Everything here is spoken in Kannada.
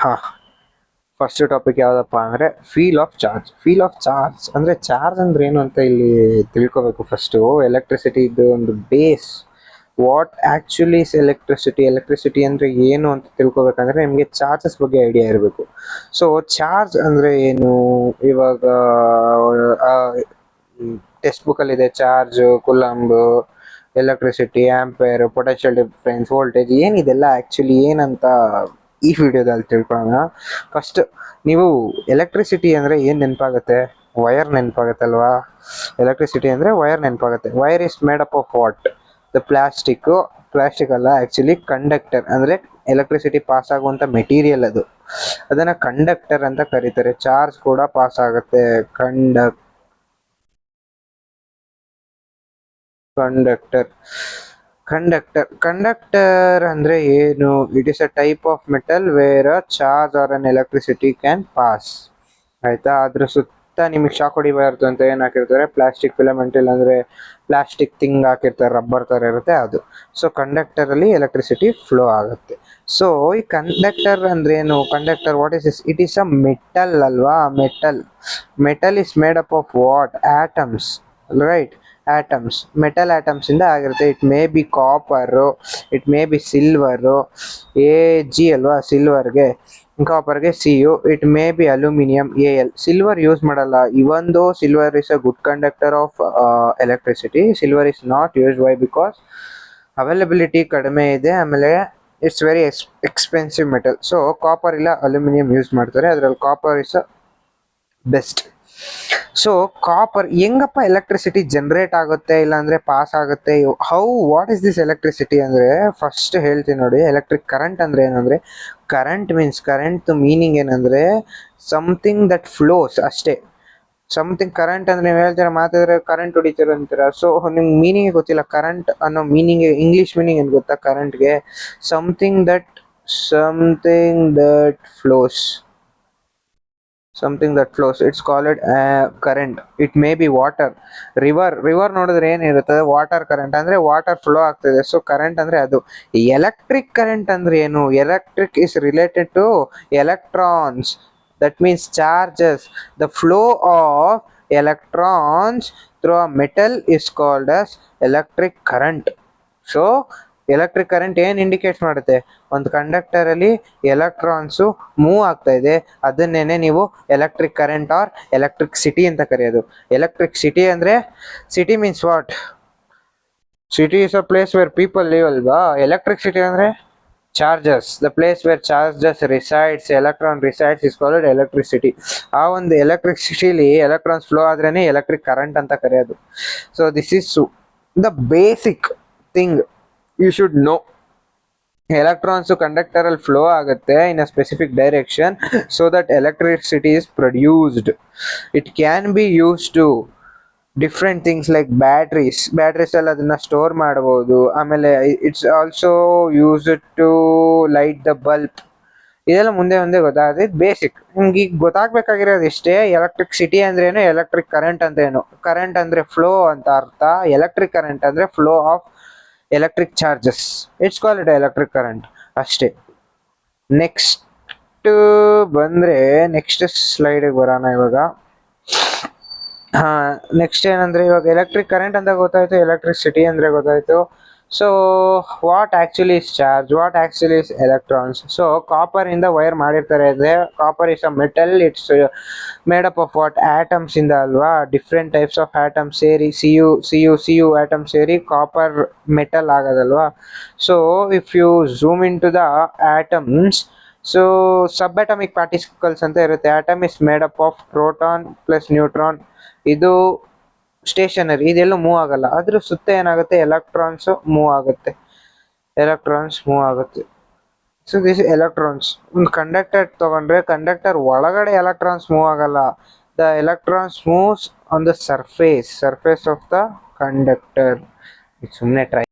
ಹಾ, ಫಸ್ಟ್ ಟಾಪಿಕ್ ಯಾವುದಪ್ಪ ಅಂದರೆ feel of charge. Feel of charge ಅಂದರೆ ಚಾರ್ಜ್ ಅಂದ್ರೆ ಏನು ಅಂತ ಇಲ್ಲಿ ತಿಳ್ಕೊಬೇಕು. ಫಸ್ಟು ಎಲೆಕ್ಟ್ರಿಸಿಟಿ ಇದು ಒಂದು base. What actually is electricity, electricity ಅಂದರೆ ಏನು ಅಂತ ತಿಳ್ಕೊಬೇಕಂದ್ರೆ ನಿಮಗೆ ಚಾರ್ಜಸ್ ಬಗ್ಗೆ ಐಡಿಯಾ ಇರಬೇಕು. ಸೊ ಚಾರ್ಜ್ ಅಂದರೆ ಏನು, ಇವಾಗ ಟೆಕ್ಸ್ಟ್ ಬುಕ್ಕಲ್ಲಿದೆ charge, coulomb, electricity, ampere, potential difference, voltage, ಏನಿದೆಲ್ಲ ಆ್ಯಕ್ಚುಲಿ ಏನಂತ ಈ ವಿಡಿಯೋದಲ್ಲಿ ತಿಳ್ಕೊಳ್ಳೋಣ. ಫಸ್ಟ್ ನೀವು ಎಲೆಕ್ಟ್ರಿಸಿಟಿ ಅಂದರೆ ಏನು ನೆನಪಾಗುತ್ತೆ? ವಯರ್ ನೆನಪಾಗುತ್ತಲ್ವಾ? ಎಲೆಕ್ಟ್ರಿಸಿಟಿ ಅಂದರೆ ವಯರ್ ನೆನಪಾಗುತ್ತೆ. Wire is made up of what? The plastic ಅಲ್ಲ, ಆ್ಯಕ್ಚುಲಿ ಕಂಡಕ್ಟರ್. ಅಂದರೆ ಎಲೆಕ್ಟ್ರಿಸಿಟಿ ಪಾಸ್ ಆಗುವಂಥ ಮೆಟೀರಿಯಲ್ ಅದು, ಅದನ್ನು ಕಂಡಕ್ಟರ್ ಅಂತ ಕರೀತಾರೆ. ಚಾರ್ಜ್ ಕೂಡ ಪಾಸ್ ಆಗುತ್ತೆ. ಕಂಡಕ್ಟರ್ ಅಂದ್ರೆ ಏನು? It is a type of metal where a charge or an electricity can pass. ಆಯ್ತಾ? ಅದ್ರ ಸುತ್ತ ನಿಮಗೆ ಶಾಕ್ ಹೊಡಿಬಾರ್ದು ಅಂತ ಏನು ಹಾಕಿರ್ತಾರೆ? ಪ್ಲಾಸ್ಟಿಕ್ ಫಿಲಮೆಂಟ್, ಇಲ್ಲ ಅಂದ್ರೆ ಪ್ಲಾಸ್ಟಿಕ್ ಥಿಂಗ್ ಹಾಕಿರ್ತಾರೆ, ರಬ್ಬರ್ ತರ ಇರುತ್ತೆ ಅದು. ಸೊ ಕಂಡಕ್ಟರ್ ಅಲ್ಲಿ ಎಲೆಕ್ಟ್ರಿಸಿಟಿ ಫ್ಲೋ ಆಗುತ್ತೆ. ಸೊ ಈ ಕಂಡಕ್ಟರ್ ಅಂದ್ರೆ ಏನು? Conductor what is this? It is a metal ಅಲ್ವಾ? Metal is made up of what? Atoms, right? Atoms, metal atoms ಇಂದ ಆಗಿರುತ್ತೆ. It may be copper, it may be silver, Ag ಅಲ್ವಾ ಸಿಲ್ವರ್ಗೆ, ಕಾಪರ್ಗೆ Cu, it may be aluminium, Al. Silver use ಮಾಡಲ್ಲ. Even though silver is a good conductor of electricity, silver is not used. Y? Because availability ಕಡಿಮೆ ಇದೆ, ಆಮೇಲೆ it's very expensive metal. So copper ಇಲ್ಲ ಅಲ್ಯೂಮಿನಿಯಂ ಯೂಸ್ ಮಾಡ್ತಾರೆ. ಅದರಲ್ಲಿ copper is best. So copper ಹೆಂಗಪ್ಪ ಎಲೆಕ್ಟ್ರಿಸಿಟಿ ಜನರೇಟ್ ಆಗುತ್ತೆ, ಇಲ್ಲಾಂದ್ರೆ ಪಾಸ್ ಆಗುತ್ತೆ? ವಾಟ್ ಇಸ್ ದಿಸ್ ಎಲೆಕ್ಟ್ರಿಸಿಟಿ ಅಂದ್ರೆ ಫಸ್ಟ್ ಹೇಳ್ತೀನಿ ನೋಡಿ. ಎಲೆಕ್ಟ್ರಿಕ್ ಕರೆಂಟ್ ಅಂದ್ರೆ ಏನಂದ್ರೆ, ಕರೆಂಟ್ ಮೀನಿಂಗ್ ಏನಂದ್ರೆ ಸಮಥಿಂಗ್ ದಟ್ ಫ್ಲೋಸ್ ಅಷ್ಟೇ. ಸಮಥಿಂಗ್ ಕರೆಂಟ್ ಅಂದ್ರೆ ನೀವು ಹೇಳ್ತೀರಾ, ಮಾತಾಡಿದ್ರೆ ಕರೆಂಟ್ ಹೊಡಿತೀರ ಅಂತೀರಾ. ಸೊ ನಿಮ್ಗೆ ಮೀನಿಂಗ್ ಗೊತ್ತಿಲ್ಲ. ಕರೆಂಟ್ ಅನ್ನೋ ಮೀನಿಂಗ್, ಇಂಗ್ಲಿಷ್ ಮೀನಿಂಗ್ ಏನು ಗೊತ್ತಾ ಕರೆಂಟ್ಗೆ? Something that flows. It's called current. It may be water. River ನೋಡಿದ್ರೆ ಏನಿರುತ್ತೆ? ವಾಟರ್ ಕರೆಂಟ್ ಅಂದ್ರೆ ವಾಟರ್ ಫ್ಲೋ ಆಗ್ತಿದೆ. ಸೊ ಕರೆಂಟ್ ಅಂದ್ರೆ ಅದು. ಎಲೆಕ್ಟ್ರಿಕ್ ಕರೆಂಟ್ ಅಂದ್ರೆ ಏನು? Electric is related to electrons, that means charges. The flow of electrons through a metal is called as electric current. So electric current ಏನ್ ಇಂಡಿಕೇಟ್ ಮಾಡುತ್ತೆ? ಒಂದು ಕಂಡಕ್ಟರ್ ಅಲ್ಲಿ ಎಲೆಕ್ಟ್ರಾನ್ಸು ಮೂವ್ ಆಗ್ತಾ ಇದೆ, ಅದನ್ನೇನೆ ನೀವು electric current or electric city ಅಂತ ಕರೆಯೋದು. ಎಲೆಕ್ಟ್ರಿಕ್ ಸಿಟಿ ಅಂದ್ರೆ, city means what? City is a place where people live ಅಲ್ವಾ? ಎಲೆಕ್ಟ್ರಿಕ್ ಸಿಟಿ ಅಂದ್ರೆ charges, the place where charges resides, electron resides is called electricity. ಆ ಒಂದು ಎಲೆಕ್ಟ್ರಿಕ್ ಸಿಟಿಲಿ ಎಲೆಕ್ಟ್ರಾನ್ಸ್ ಫ್ಲೋ ಆದ್ರೇನೆ ಎಲೆಕ್ಟ್ರಿಕ್ ಕರೆಂಟ್ ಅಂತ ಕರೆಯೋದು. So this is the basic thing you should know. Electrons conductor ಅಲ್ಲಿ ಫ್ಲೋ ಆಗುತ್ತೆ in a specific direction, so that electricity is produced. It can be use to different things like batteries ಅಲ್ಲಿ ಅದನ್ನ ಸ್ಟೋರ್ ಮಾಡಬಹುದು. ಆಮೇಲೆ it's also used to light the bulb. ಇದೆಲ್ಲ ಮುಂದೆ ಗೊತ್ತಾಗುತ್ತೆ. ಬೇಸಿಕ್ ನಿಮ್ಗೆ ಈಗ ಗೊತ್ತಾಗ್ಬೇಕಾಗಿರೋದು ಇಷ್ಟೇ. ಎಲೆಕ್ಟ್ರಿಕ್ ಸಿಟಿ ಅಂದ್ರೆ ಏನು, ಎಲೆಕ್ಟ್ರಿಕ್ ಕರೆಂಟ್ ಅಂತ ಏನು. ಕರೆಂಟ್ ಅಂದ್ರೆ ಫ್ಲೋ ಅಂತ ಅರ್ಥ, ಎಲೆಕ್ಟ್ರಿಕ್ ಕರೆಂಟ್ ಅಂದ್ರೆ flow of electric charges. It's called electric current ಅಷ್ಟೇ. ನೆಕ್ಸ್ಟ್ ಬಂದ್ರೆ ನೆಕ್ಸ್ಟ್ ಸ್ಲೈಡ್ ಬರೋಣ ಇವಾಗ. ನೆಕ್ಸ್ಟ್ ಏನಂದ್ರೆ, ಇವಾಗ ಎಲೆಕ್ಟ್ರಿಕ್ ಕರೆಂಟ್ ಅಂತ ಗೊತ್ತಾಯ್ತು, ಎಲೆಕ್ಟ್ರಿಕ್ ಸಿಟಿ ಅಂದ್ರೆ ಗೊತ್ತಾಯ್ತು. So what actually is charge, what actually is electrons? So copper ಇಂದ ವೈರ್ ಮಾಡಿರ್ತಾರೆ. ಅಂದ್ರೆ copper is a metal. It's made up of what? Atoms ಇಂದ ಅಲ್ವಾ? ಡಿಫ್ರೆಂಟ್ ಟೈಪ್ಸ್ ಆಫ್ ಆಟಮ್ಸ್ ಸೇರಿ ಸಿ ಯು ಆಟಮ್ ಸೇರಿ ಕಾಪರ್ ಮೆಟಲ್ ಆಗೋದಲ್ವಾ? So if you zoom in to the atoms, so subatomic particles ಅಂತ ಇರುತ್ತೆ. Atom is made up of proton plus neutron. ಇದು ಸ್ಟೇಷನರಿ, ಇದೆಲ್ಲೂ ಮೂವ್ ಆಗಲ್ಲ. ಅದ್ರ ಸುತ್ತ ಏನಾಗುತ್ತೆ? ಎಲೆಕ್ಟ್ರಾನ್ಸ್ ಮೂವ್ ಆಗುತ್ತೆ. So this electrons. ಒಂದು ಕಂಡಕ್ಟರ್ ತಗೊಂಡ್ರೆ, ಕಂಡಕ್ಟರ್ ಒಳಗಡೆ ಎಲೆಕ್ಟ್ರಾನ್ಸ್ ಮೂವ್ ಆಗಲ್ಲ. The electrons moves on the surface of the conductor. ಸುಮ್ಮನೆ ಟ್ರೈ